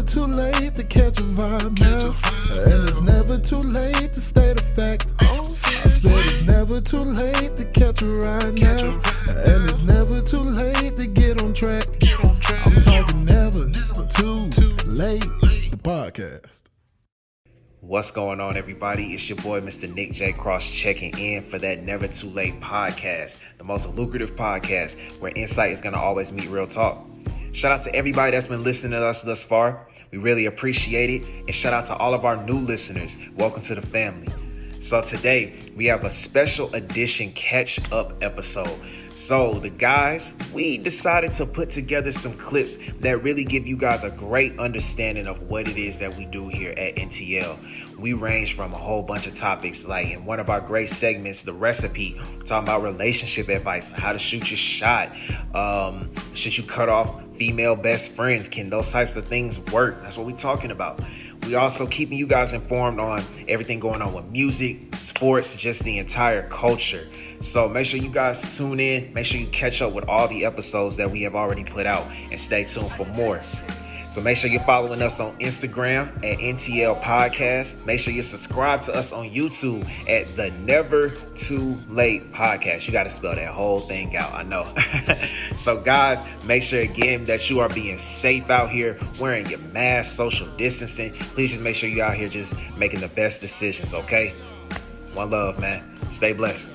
never too late to catch a vibe now. And it's never too late to state a fact. I said it's never too late to catch a ride now. And it's never too late to get on track. I'm talking never too late. The podcast. What's going on, everybody? It's your boy, Mr. Nick J. Cross, checking in for that Never Too Late podcast, the most lucrative podcast where insight is going to always meet real talk. Shout out to everybody that's been listening to us thus far. We really appreciate it. And shout out to all of our new listeners. Welcome to the family. So today, we have a special edition catch-up episode. So the guys, we decided to put together some clips that really give you guys a great understanding of what it is that we do here at NTL. We range from a whole bunch of topics, like in one of our great segments, The Recipe, talking about relationship advice, how to shoot your shot, should you cut off female best friends, can those types of things work? That's what we're talking about. We also keeping you guys informed on everything going on with music, sports, just the entire culture. So make sure you guys tune in. Make sure you catch up with all the episodes that we have already put out and stay tuned for more. So make sure you're following us on Instagram at NTL Podcast. Make sure you subscribe to us on YouTube at the Never Too Late Podcast. You got to spell that whole thing out, I know. So guys, make sure again that you are being safe out here, wearing your mask, social distancing. Please just make sure you're out here just making the best decisions, okay? One love, man. Stay blessed.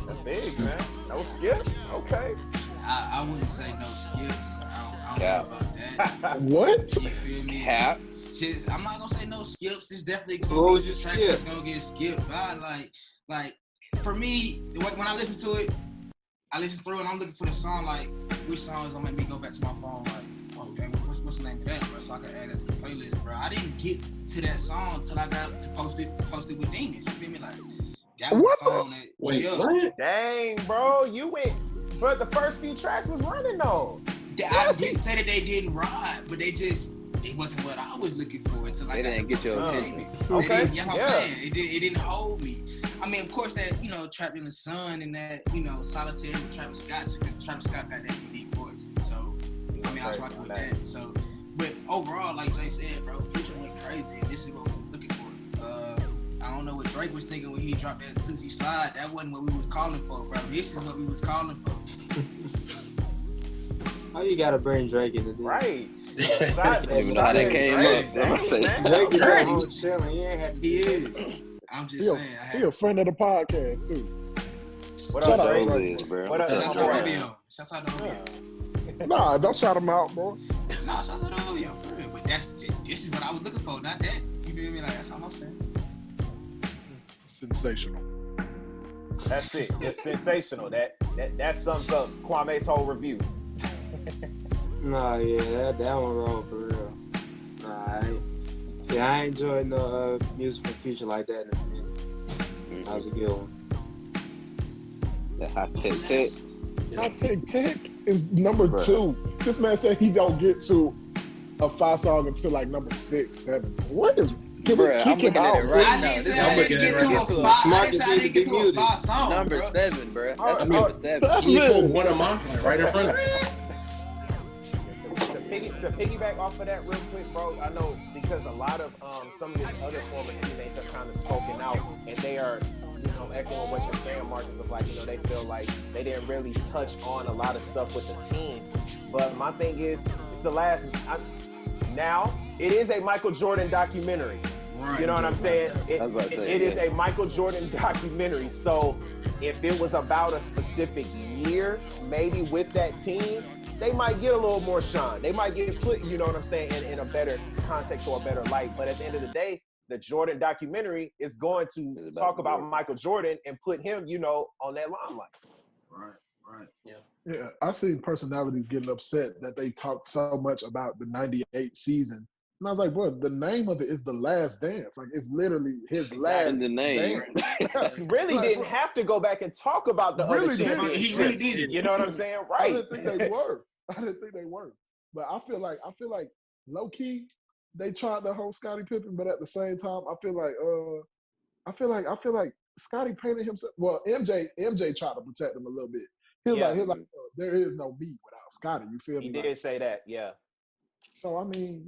That's big, man. No skips? Okay. I wouldn't say no skips. I don't know about that. What? You feel me? Cap. Shit, I'm not gonna say no skips. There's definitely gonna be some tracks that's gonna get skipped by. Like for me, when I listen to it, I listen through and I'm looking for the song. Like, which song is gonna make me go back to my phone? Like, oh dang, what's the name of that, bro? So I can add that to the playlist, bro. I didn't get to that song until I got to post it with Demons. You feel me? Like, that was the song that. Wait, yeah. what? Dang, bro. You went, but the first few tracks was running though. I didn't say that they didn't ride, but it wasn't what I was looking for until I didn't get your attention. Okay. You know what I'm saying? It didn't hold me. I mean, of course, that, Trapped in the Sun and that, Solitaire with Travis Scott, because Travis Scott got that unique voice. So, I mean, I was rocking with that. So, but overall, like Jay said, bro, Future went crazy, and this is what we're looking for. I don't know what Drake was thinking when he dropped that Tootsie Slide. That wasn't what we was calling for, bro. This is what we was calling for. How you gotta bring Drake into this? Right. I don't even know how that came up. Drake is at home chilling. He ain't had to He is. I'm just saying. He a friend of the podcast too. What Shout up, out, Drake? bro. What up, Shout Drake? out to Romeo. Shout out to Romeo. Nah, don't shout him out, bro. Nah, shout out to Romeo, for real. But this is what I was looking for, not that. You feel me? Like, that's all I'm saying. Sensational. That's it. It's sensational. That sums up Kwame's whole review. Nah, yeah, that one wrong for real. Nah, I ain't enjoyed no music from Future like that in a minute. That was a good one. That hot tick. Hot Tick is number 2. This man said he don't get to a 5 song until like number 6, 7. What is? Can we kick him out? I didn't say I didn't get to a 5. I didn't say I didn't get to a 5 song. Number 7, bro. That's number 7. Seven. One of mine right in front of me. To piggyback off of that real quick, bro, I know because a lot of some of these other former teammates are kind of spoken out, and they are, echoing what you're saying, Marcus, of like, they feel like they didn't really touch on a lot of stuff with the team. But my thing is, it's the last. Now it is a Michael Jordan documentary. Right. You know what I'm saying? It is a Michael Jordan documentary. So if it was about a specific year, maybe with that team, they might get a little more shine. They might get put, you know what I'm saying, in a better context or a better light. But at the end of the day, the Jordan documentary is going to talk about Michael Jordan and put him, on that limelight. Right. Yeah, I've seen personalities getting upset that they talked so much about the 98 season. And I was like, bro, the name of it is The Last Dance. Like, it's literally his last the name. dance. Really didn't have to go back and talk about the Really other didn't. championships. He really didn't. You know what I'm saying? I Right. didn't think they were. But I feel like low key, they tried to hold Scottie Pippen, but at the same time, I feel like Scottie painted himself. Well, MJ tried to protect him a little bit. He was like, there is no me without Scottie. You feel me? He did say that, yeah. So I mean,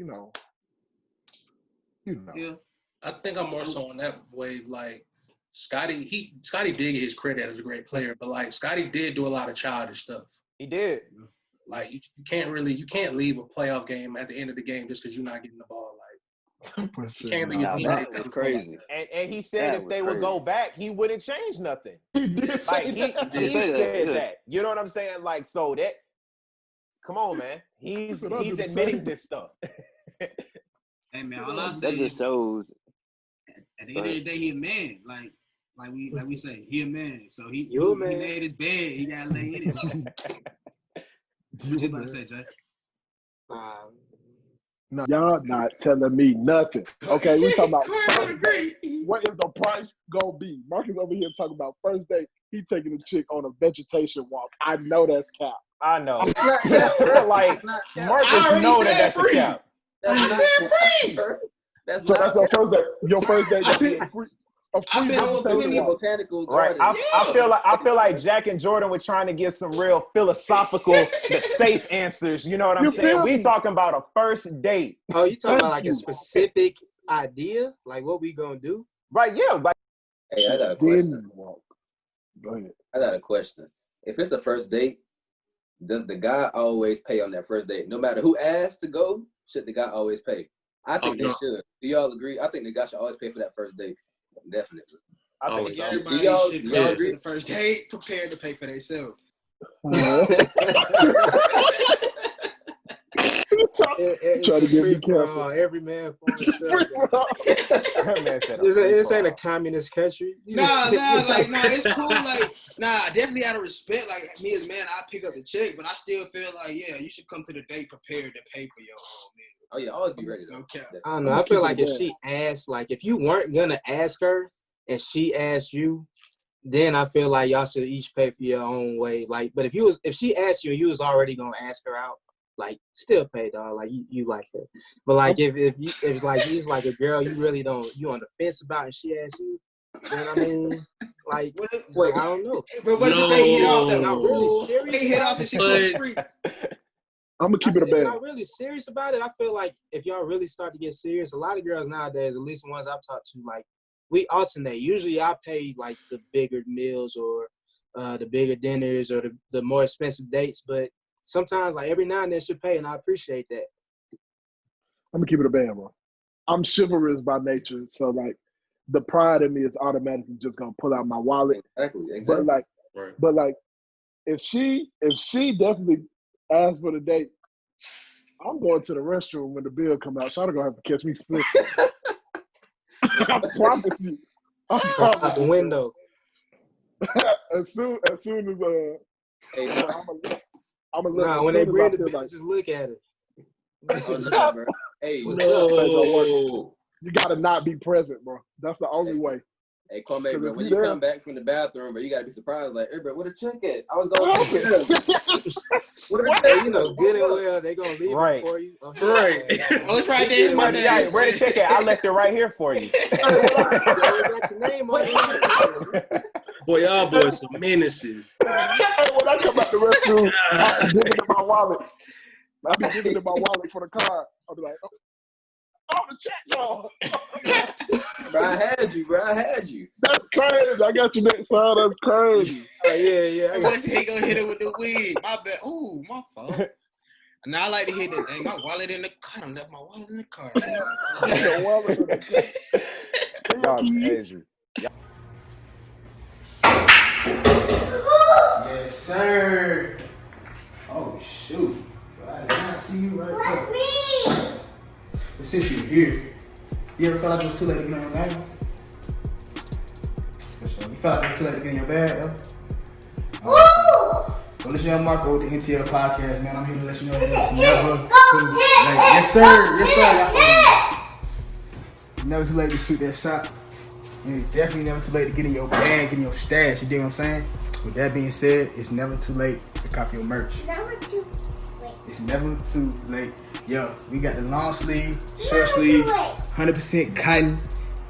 You know. Yeah. I think I'm more so on that wave. Like Scotty did get his credit as a great player, but like Scotty did do a lot of childish stuff. He did. Like you can't leave a playoff game at the end of the game just because you're not getting the ball. Like you can't leave your teammates. That was crazy. And he said if they would go back, he wouldn't change nothing. He did say that. He said that. You know what I'm saying? Like, so that, come on, man. He's admitting this stuff. Hey man, all I say That just shows. At the end of the day, he a man. Like we say, he a man. So he man. made his bed. He got to lay in it. What you about to say, Jay? No. Y'all not telling me nothing. Okay, we talking about first date. What is the price gonna be? Marcus over here talking about first date. He taking a chick on a vegetation walk. I know that's cap. I know. Like Marcus know that's a cap. That's your first date. Your first date gonna be a free I've been on plenty of botanical right. I feel like Jack and Jordan were trying to get some real philosophical, the safe answers. You know what I'm saying? We talking about a first date. Oh, you talking about like a specific idea, like what we gonna do? Right? Yeah. Like, hey, I got a question. Go ahead. I got a question. If it's a first date, does the guy always pay on that first date? No matter who asks to go, should the guy always pay? I think they should. Do y'all agree? I think the guy should always pay for that first date. Definitely. I think everybody should go to the first date prepared to pay for themselves. Try to get me careful. Every man for himself. This ain't a communist country. Nah, it's cool. Like, definitely out of respect. Like, me as a man, I pick up the check, but I still feel like, yeah, you should come to the date prepared to pay for your own man. Oh yeah, always be ready though. Okay. I don't know. I feel like if she asked, like, if you weren't gonna ask her and she asked you, then I feel like y'all should each pay for your own way. Like, but if she asked you and you was already gonna ask her out, like, still pay, dog. Like, you like her. But like, if it's like he's like a girl you really don't, you on the fence about, and she asks you, then I mean, like, wait, I don't know. But what if they hit off though? Not really serious. They hit off and she goes free. I'm gonna keep it a band. If y'all really serious about it, I feel like if y'all really start to get serious, a lot of girls nowadays, at least the ones I've talked to, like, we alternate. Usually I pay like the bigger meals or the bigger dinners or the more expensive dates, but sometimes, like, every now and then she'll pay, and I appreciate that. I'm gonna keep it a band, bro. I'm chivalrous by nature, so like the pride in me is automatically just gonna pull out my wallet. Exactly. But like if she definitely asks for the date, I'm going to the restroom when the bill come out. Shawty gonna have to catch me slipping. I promise you. Out the window. as soon as I'm gonna nah, when they bring the bill, like, just look at it. Hey, what's up? You gotta not be present, bro. That's the only way. Hey, Kwame, bro, when you come back from the bathroom, bro, you gotta be surprised. Like, hey, bro, where the check at? I was going to check it. You know, good and well, they gonna leave it for you. Right. Oh, it's right there. Where the check at? I left it right here for you. Got your name on it. Boy, y'all boys some menaces. When I come out the restroom, I be digging in my wallet. I be digging in my wallet for the card. I'll be like, oh, the check, y'all. Bro, I had you. That's crazy. I got you next time. That's crazy. Yeah. He gonna hit it with the weed. My bad. Ooh, my fault. Now I like to hit that thing. My wallet in the car. I done left my wallet in the car. Your wallet in the car. Y'all crazy. Yes, sir. Oh, shoot. I did not see you right there. But since you're here, you ever felt like it was too late to get on your bag? For sure. You felt like it was too late to get in your bag, though? Woo! So listen, young Marco with the NTL podcast, man. I'm here to let you know that it's never too late. Yes, sir. It's never too late to shoot that shot. And it's definitely never too late to get in your bag, in your stash. You dig what I'm saying? With that being said, it's never too late to copy your merch. It's never too late. Yo, we got the long sleeve, short sleeve, 100% cotton,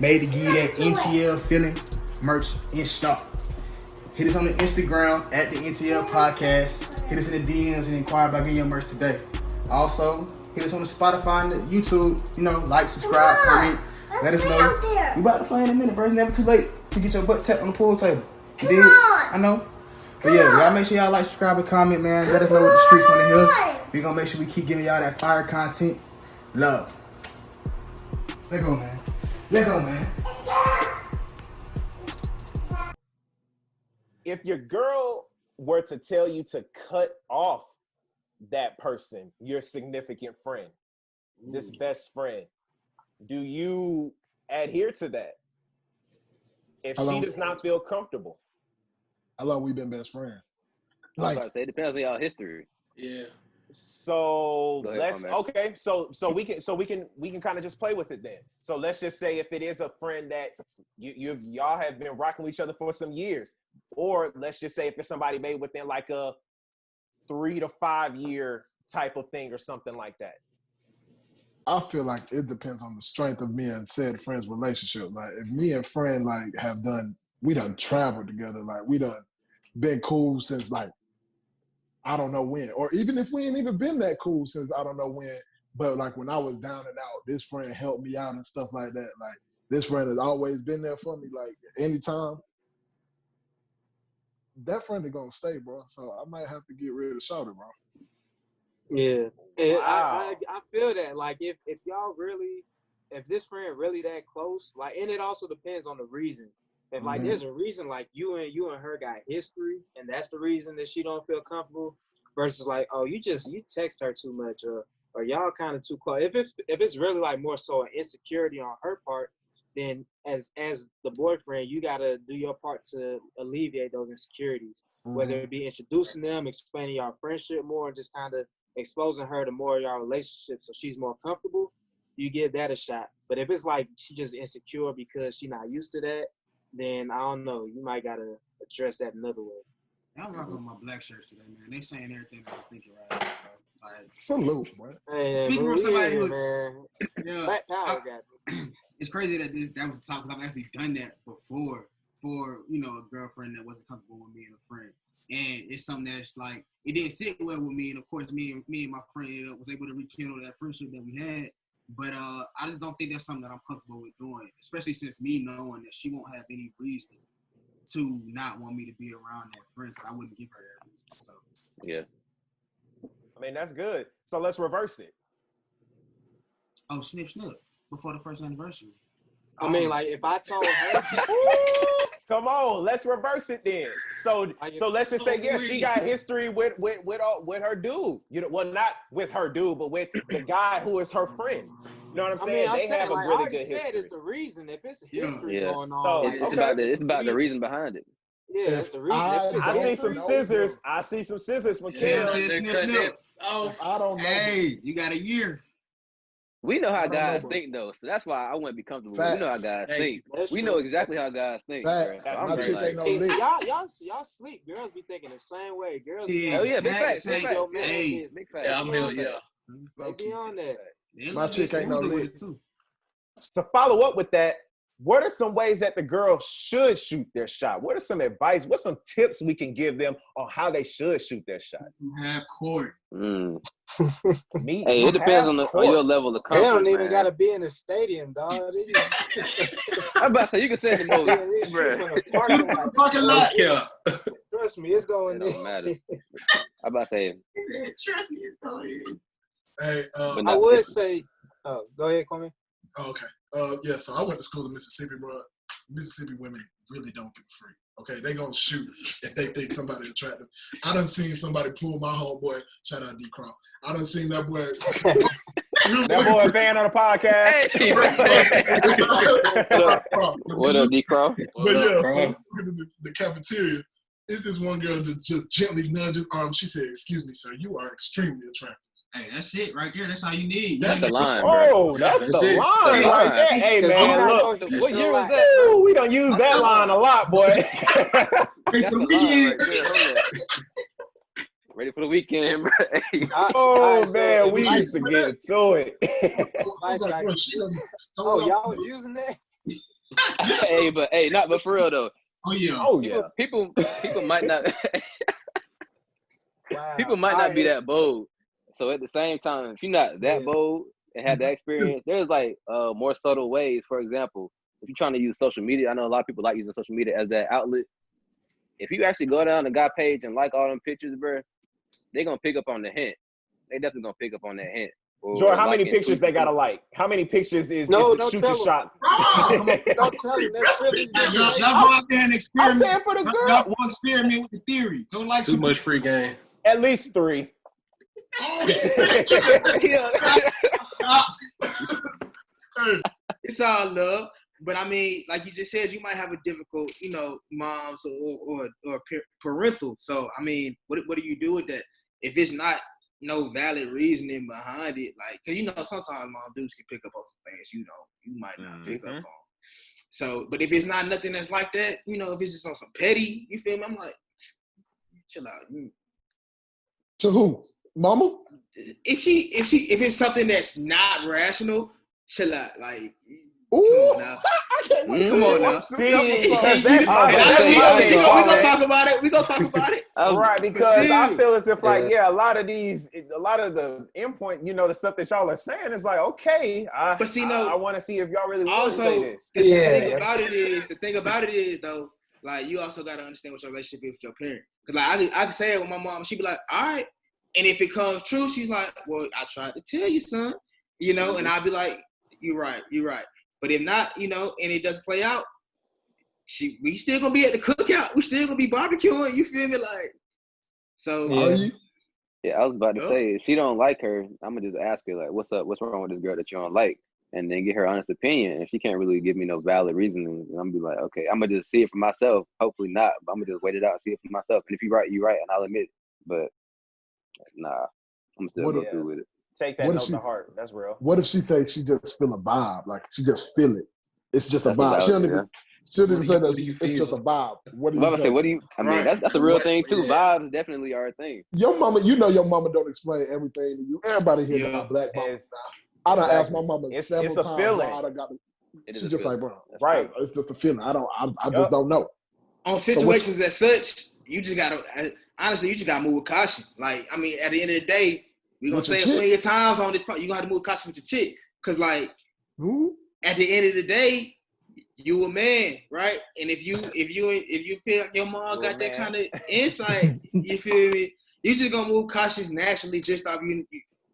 made to give you that NTL feeling, merch in stock. Hit us on the Instagram at the NTL podcast. Hit us in the DMs and inquire about getting your merch today. Also, hit us on the Spotify and the YouTube. You know, like, subscribe, comment. Let us know. We about to play in a minute, bro. It's never too late to get your butt tapped on the pool table. You did? I know. But yeah, y'all make sure y'all like, subscribe, and comment, man. Let us know what the streets want to hear. We gonna make sure we keep giving y'all that fire content. Love. Let go, man. Let go, man. If your girl were to tell you to cut off that person, your significant friend, this best friend, do you adhere to that? If she does not feel comfortable. How long we been best friends? I was about to say, it depends on y'all history. Yeah. So ahead, so we can kind of just play with it then. So let's just say if it is a friend that y'all have been rocking with each other for some years, or let's just say if it's somebody made within like a 3 to 5 year type of thing or something like that. I feel like it depends on the strength of me and said friend's relationship. Like if me and friend like we done traveled together, like we done been cool since like I don't know when, or even if we ain't even been that cool since I don't know when, but like when I was down and out, this friend helped me out and stuff like that. Like this friend has always been there for me. Like anytime, that friend is gonna stay, bro. So I might have to get rid of Shawty, bro. Yeah. Wow. I feel that. Like if y'all really, if this friend really that close, like, and it also depends on the reason. If like there's a reason like you and her got history, and that's the reason that she don't feel comfortable, versus like, oh, you text her too much, or y'all kind of too close. If it's really like more so an insecurity on her part, then as the boyfriend, you gotta do your part to alleviate those insecurities. Whether it be introducing them, explaining your friendship more, and just kind of exposing her to more of your relationship so she's more comfortable, you give that a shot. But if it's like she just insecure because she's not used to that, then I don't know. You might gotta address that another way. I'm rocking with my black shirts today, man. They saying everything that I'm thinking right now, bro. Like, salute, bro. Hey, speaking from somebody who, man. Yeah, Black power got me. It's crazy that that was the topic. I've actually done that before for a girlfriend that wasn't comfortable with me and a friend, and it's something that's like it didn't sit well with me. And of course, me and my friend was able to rekindle that friendship that we had. But I just don't think that's something that I'm comfortable with doing, especially since me knowing that she won't have any reason to not want me to be around that friend, because I wouldn't give her that reason. So Yeah. I mean, that's good. So let's reverse it. oh, snip before the first anniversary. I mean, like if I told her, come on, let's reverse it then. So let's just say, yeah, she got history with her dude. Well, not with her dude, but with the guy who is her friend. You know what I'm saying? I mean, they have a like, really good history. It's the reason. If it's history Yeah. going on, So, like, It's about the reason behind it. Yeah, that's the reason. I see some scissors. I see some scissors for Kim. Snip. Oh, I don't know. Hey, you got a year. We know how guys think, though, so that's why I wouldn't be comfortable. We know how guys think. We know exactly how guys think. Facts. So My chick ain't no lick. Y'all sleep. Girls be thinking the same way. Girls. Oh yeah, big facts. Big facts. Hey, big facts. Yeah, I'm here. Yeah. They be on that. My chick ain't no lick. To follow up with that, what are some ways that the girl should shoot their shot? What are some advice? What's some tips we can give them on how they should shoot their shot? Half court. Hey, it depends on your level of comfort. They don't even man. gotta be in the stadium, dog. I'm about to say you can send the most, bro. Parking lot. Trust me, it's going. It don't matter. I'm about to say. Trust me, it's going. Hey, I would say. Oh, go ahead, Kwame. Oh, okay. Yeah, so I went to school in Mississippi, bro. Mississippi women really don't give a freak. Okay, they gonna shoot if they think somebody attractive. I done seen somebody pull my homeboy. Shout out D-Crow. I done seen that boy. That boy fan on the podcast. Hey, what up, D-Crow? But yeah, the cafeteria. Is this one girl that just gently nudges arm? She said, "Excuse me, sir, you are extremely attractive." Hey, that's it right there. That's all you need. That's the line, bro. Oh, that's the line right there. Hey, man, look. What year was that? We don't use that line a lot, boy. That's the line right there. Ready for the weekend, bro. Oh, man, we used to get to it. Oh, y'all was using that? Hey, but for real, though. Oh, yeah. People might not. People might not be that bold. So at the same time, if you're not that bold and have that experience, there's like more subtle ways. For example, if you're trying to use social media, I know a lot of people like using social media as that outlet. If you actually go down the guy page and like all them pictures, bro, they're gonna pick up on the hint. They definitely gonna pick up on that hint. Jordan, how many pictures they gotta like? How many pictures is No, the don't shoot tell your him. shot? Don't tell him. That's really Y'all go out there and I'm experiment. saying for the girl. Y'all want to experiment with the theory. Go like Too some much free game. At least 3. It's all love. But I mean, like you just said, you might have a difficult, moms or parental. So I mean, what do you do with that? If it's not no valid reasoning behind it, like, cause sometimes mom dudes can pick up on some things you might not pick up on. So, but if it's not nothing that's like that, if it's just on some petty, you feel me? I'm like, chill out. To who? Mama? If it's something that's not rational, chill out. Like, Ooh. come on now. Come on now. See, we gonna talk about it. Right, because I feel as if like, a lot of the endpoint, the stuff that y'all are saying is like, okay, I want to see if y'all really want to say this. The thing about it is though, like, you also got to understand what your relationship is with your parent. Cause like I can say it with my mom, she'd be like, all right, and if it comes true, she's like, well, I tried to tell you, son, and I'd be like, you're right. But if not, and it doesn't play out, we still gonna be at the cookout. We still gonna be barbecuing. You feel me? Like, so. Yeah, I was about to say, if she don't like her, I'm gonna just ask her, like, what's up? What's wrong with this girl that you don't like? And then get her honest opinion. If she can't really give me no valid reasoning, I'm gonna be like, okay, I'm gonna just see it for myself. Hopefully not, but I'm gonna just wait it out and see it for myself. And if you're right, and I'll admit it. But nah, I'm still go through with it. Take that note to heart. That's real. What if she say she just feel a vibe? Like, she just feel it. It's just That's a vibe. She don't even say that What do you it's feel? just a vibe. What do you say? What do you? I mean, that's a real thing too. Vibes definitely are a thing. Your mama, your mama don't explain everything to you. Everybody here know black mama. I done asked my mama several times feeling. why I done got it. She's just like, bro, right. It's just a feeling. I just don't know. On situations as such, you just gotta move with caution. Like, I mean, at the end of the day, we gonna say it plenty of times on this part. You gonna have to move with caution with your chick, cause like, at the end of the day, you a man, right? And if you feel like your mom got that kind of insight, you feel me? You just gonna move cautious naturally, just off you.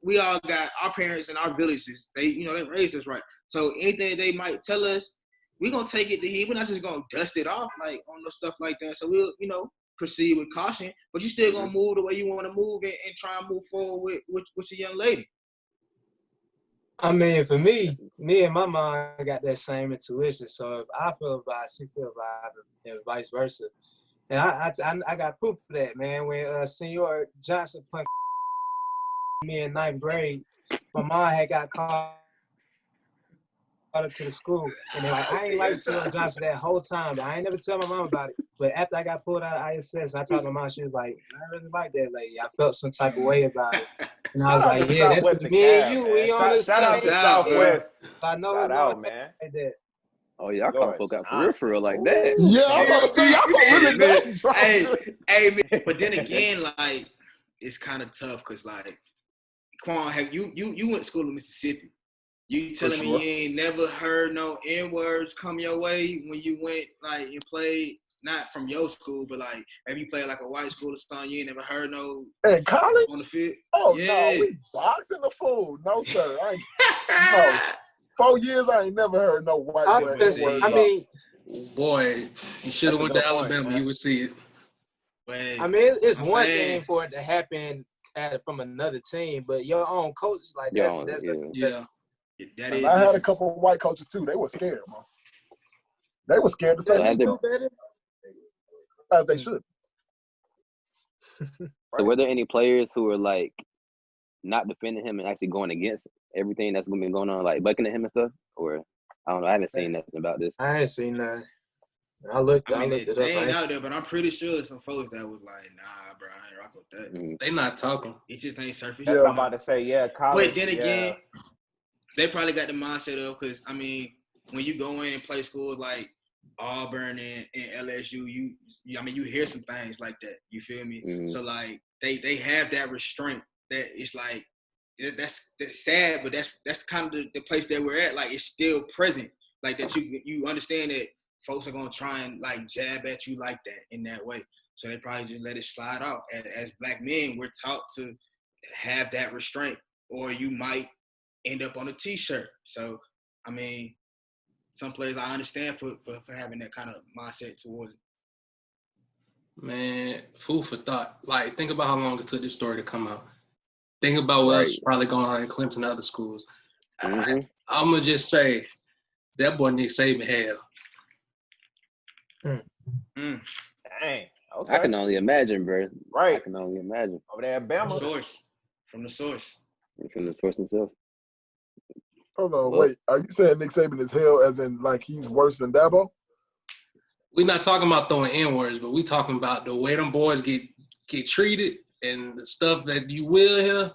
We all got our parents and our villages. They raised us right. So anything that they might tell us, we gonna take it to heed. We're not just gonna dust it off like on the stuff like that. So we'll, proceed with caution, but you still gonna move the way you want to move and try and move forward with your young lady. I mean, for me and my mom got that same intuition. So if I feel a vibe, she feel a vibe, and vice versa. And I got proof of that, man. When Senor Johnson punked me in 9th grade, my mom had got called up to the school, and then, like, I ain't like Senor Johnson that whole time, but I ain't never tell my mom about it. But after I got pulled out of ISS, I talked to my mom. She was like, I really like that lady. I felt some type of way about it. And I was like, yeah, that's what me and you, we on the shout out to Southwest. I know shout it's out, man. like that. Oh, y'all call folk out for real like that. Yeah, I'm about to say, y'all really that. Hey, man. But then again, like, it's kind of tough because, like, Quan, have you went to school in Mississippi? You telling me you ain't never heard no N-words come your way when you went, like, and played, not from your school, but, like, have you played, like, a white school or something, you ain't never heard no in college on the field? Oh, no, we boxing the fool. No, sir. No. 4 years, I ain't never heard no white words. I mean, boy, you should have went to Alabama. You would see it. I mean, it's one thing for it to happen from another team, but your own coach, like, I had a couple of white coaches too. They were scared, man. They were scared to say they do better, as they should. So, were there any players who were like not defending him and actually going against everything that's been going on, like bucking at him and stuff? Or I don't know. I haven't seen nothing about this. I ain't seen that. I looked it up. They ain't out there, but I'm pretty sure some folks that was like, nah, bro, I ain't rock with that. They not talking. It just ain't surfing. That's what I'm about to say. College. But then again, they probably got the mindset of, because, I mean, when you go in and play schools like Auburn and LSU, you hear some things like that. You feel me? So, like, they have that restraint that it's like that's sad, but that's kind of the place that we're at. Like it's still present. Like that you understand that folks are gonna try and like jab at you like that in that way. So they probably just let it slide out. As black men, we're taught to have that restraint, or you might end up on a T-shirt. So I mean, some players I understand for having that kind of mindset towards it. Man, food for thought. Like, think about how long it took this story to come out. Think about what's probably going on in Clemson and other schools. I'm gonna just say that boy Nick Saban hell. Dang. Okay. I can only imagine, bro. Right. I can only imagine. Over there at Bama. From the source. From the source himself. Hold on, wait. Are you saying Nick Saban is hell as in like he's worse than Dabo? We're not talking about throwing N-words, but we talking about the way them boys get treated and the stuff that you will hear.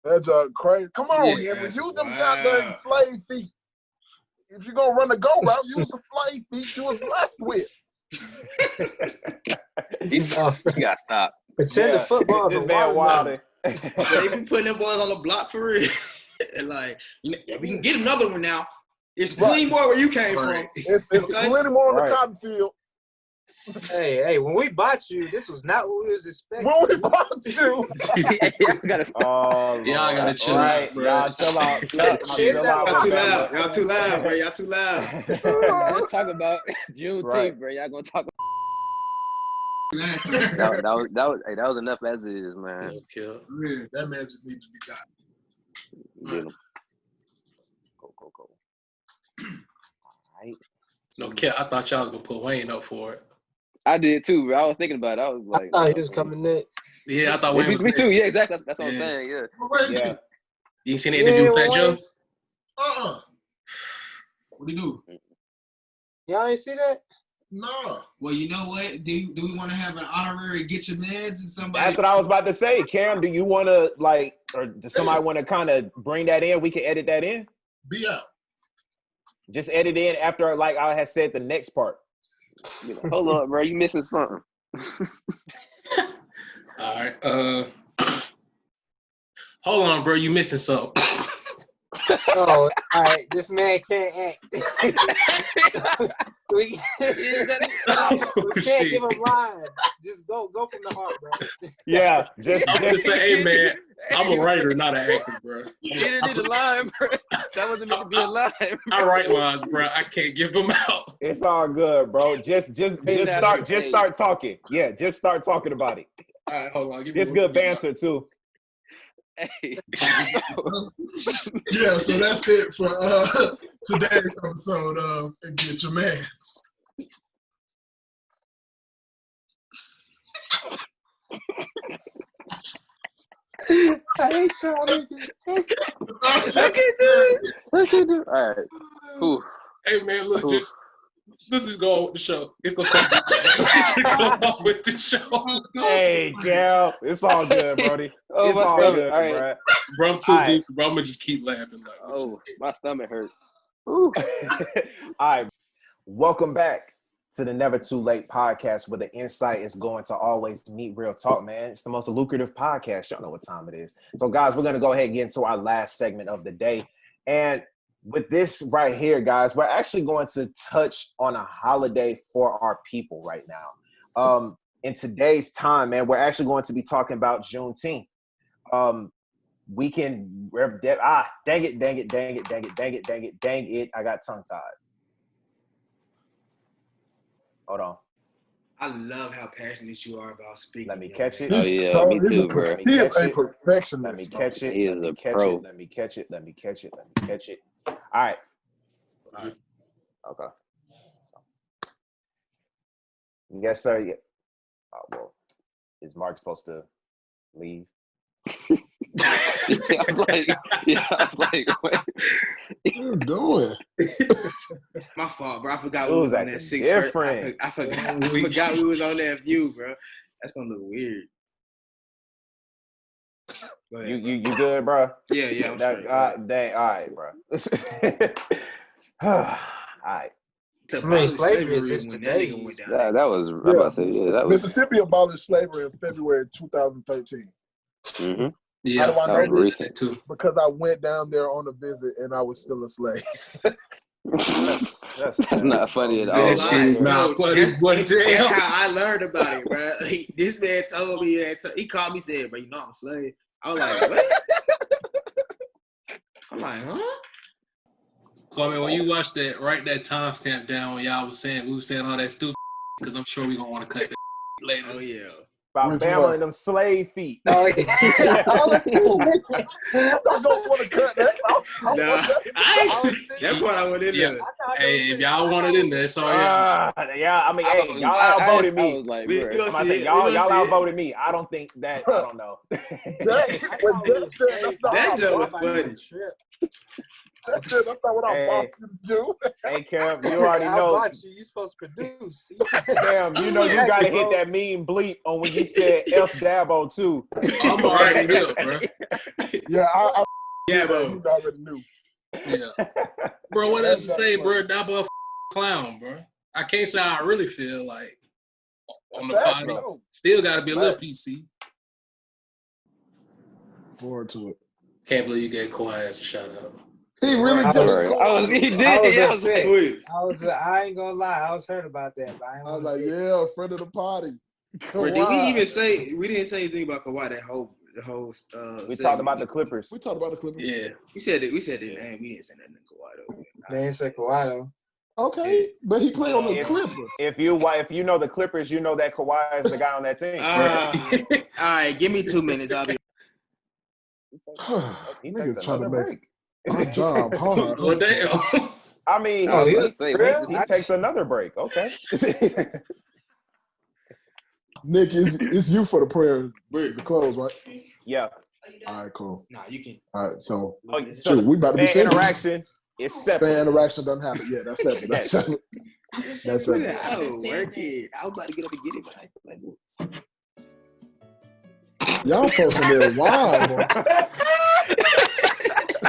That job crazy. Come on, Henry. Use them goddamn slave feet. If you're gonna run the go route, use the slave feet you was blessed with. You gotta stop. Pretend the football is Wilder. They been putting them boys on the block for real. And like, we can get another one now. It's plenty more where you came from. It's plenty more on the cotton field. Hey, when we bought you, this was not what we was expecting. When we bought you. Y'all gotta stop. Y'all gotta chill out, bro. Y'all chill out. Y'all too loud, bro. Y'all too loud. Let's talk about Juneteenth, bro. Y'all gonna talk about that was enough as it is, man. That man just needs to be got. Get him. Go. All right. No cap, I thought y'all was gonna put Wayne up for it. I did too, bro. I was thinking about it. I was like, I thought he was coming next. Yeah, I thought Wayne was me next. too. Yeah, exactly. That's what I'm saying. Yeah. You ain't seen the interview with Fat Joe? What do you do? Y'all ain't see that? No. Well, you know what? Do we want to have an honorary get your meds and somebody? That's what I was about to say. Cam, do you want to or does somebody want to kind of bring that in? We can edit that in. Be out. Just edit in after like I had said the next part. Hold up, bro. You missing something. All right. Hold on, bro. You missing something. Oh, all right. This man can't act. we can't give him lines. Just go from the heart, bro. Yeah, I'm gonna say, hey man, I'm a writer, not an actor, bro. You didn't need a line, bro. That wasn't meant to be a line. Bro. I write lines, bro. I can't give them out. It's all good, bro. Just start talking. Yeah, just start talking about it. All right, hold on. It's good banter too. Hey. Yeah, so that's it for today's episode of Get Your Mans. I hate Sean. I can't do it. All right. Ooh. Hey man, look, this is going with the show. It's gonna take with the show. Hey, Gal, it's all good, Brody. Oh, it's all good, all right. bro. Bro, I'm too goofy, bro. I'm gonna just keep laughing. Like, oh, my stomach hurt. Ooh. All right, welcome back to the Never Too Late podcast, where the insight is going to always meet real talk, man. It's the most lucrative podcast. Y'all know what time it is. So, guys, we're gonna go ahead and get into our last segment of the day, and with this right here, guys, we're actually going to touch on a holiday for our people right now. In today's time, man, we're actually going to be talking about Juneteenth. We can dang it. I got tongue tied. Hold on. I love how passionate you are about speaking. Let me catch it. Oh yeah, me too, bro. He is a perfectionist. Let me catch it. He is a pro. Let me catch it. All right. Okay. Yes, sir. Yeah. Well, is Mark supposed to leave? I was like, what are you doing? My fault, bro. I forgot we was on that 6 different. I forgot we was on that view, bro. That's gonna look weird. Go ahead, you good, bro? Yeah. Dang. All right, bro. All right. I mean, slavery is just today. That was, I'm about to say, yeah, that was. Mississippi abolished slavery in February 2013. Mm-hmm. Yeah, how do I know this? recent too. Because I went down there on a visit and I was still a slave. That's not funny at all. That shit is not funny. That's how I learned about it, bro. This man told me that he called me, said, "Bro, you know I'm a slave." I was like, "What?" I'm like, "Huh?" Kwame, when you watch that, write that timestamp down when y'all was saying we were saying all that stupid, because I'm sure we gonna want to cut that later. Oh yeah. About Bama and them slave feet. Oh, yeah. I don't want to cut that. That's what I went in there. Hey, if y'all want it in there, it's all y'all. Yeah, I mean, hey, y'all outvoted me. was like, y'all outvoted me. I don't think that. I don't know. That joke was funny. That's not what I'm about to do. Hey, Cam, you already know. You supposed to produce. Cam, you know you got to hit that mean bleep on when you said F Dabo too. I'm already here, bro. Yeah, yeah, bro. You already knew. Yeah, bro. What else to say, bro? Dabo a clown, bro. I can't say how I really feel like on the party. Still got to be a little PC. Forward to it. Can't believe you gave Kawhi as a shout out. He really did. I ain't gonna lie. I was hurt about that. But I was like, yeah, friend of the party. Bro, did we even say we didn't say anything about Kawhi that whole we talked about the Clippers. We talked about the Clippers. Yeah. We said it, and we didn't say nothing to Kawhi though. They didn't say Kawhi though. Okay, but he played on the Clippers. If you know the Clippers, you know that Kawhi is the guy on that team. All right, give me 2 minutes. I'll be. Niggas trying to make my job hard. Well, damn. I mean, he takes another break. Okay. Nick, it's you for the prayer to close, right? Yeah. All right, cool. Nah, you can. All right, so so we about to be finished. Interaction is separate. Fan interaction doesn't happen. Yeah, that's separate. That's separate. That's separate. Oh, work it. I was about to get up and get it, but y'all folks in there wild, boy.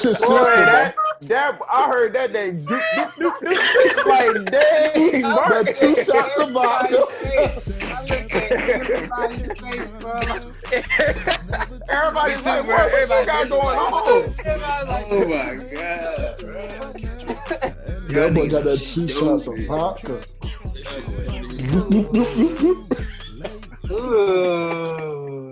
I heard that they like dang, that 2 shots of vodka. Everybody's like, what you got going on? Oh my god. That boy got that 2 shots of vodka.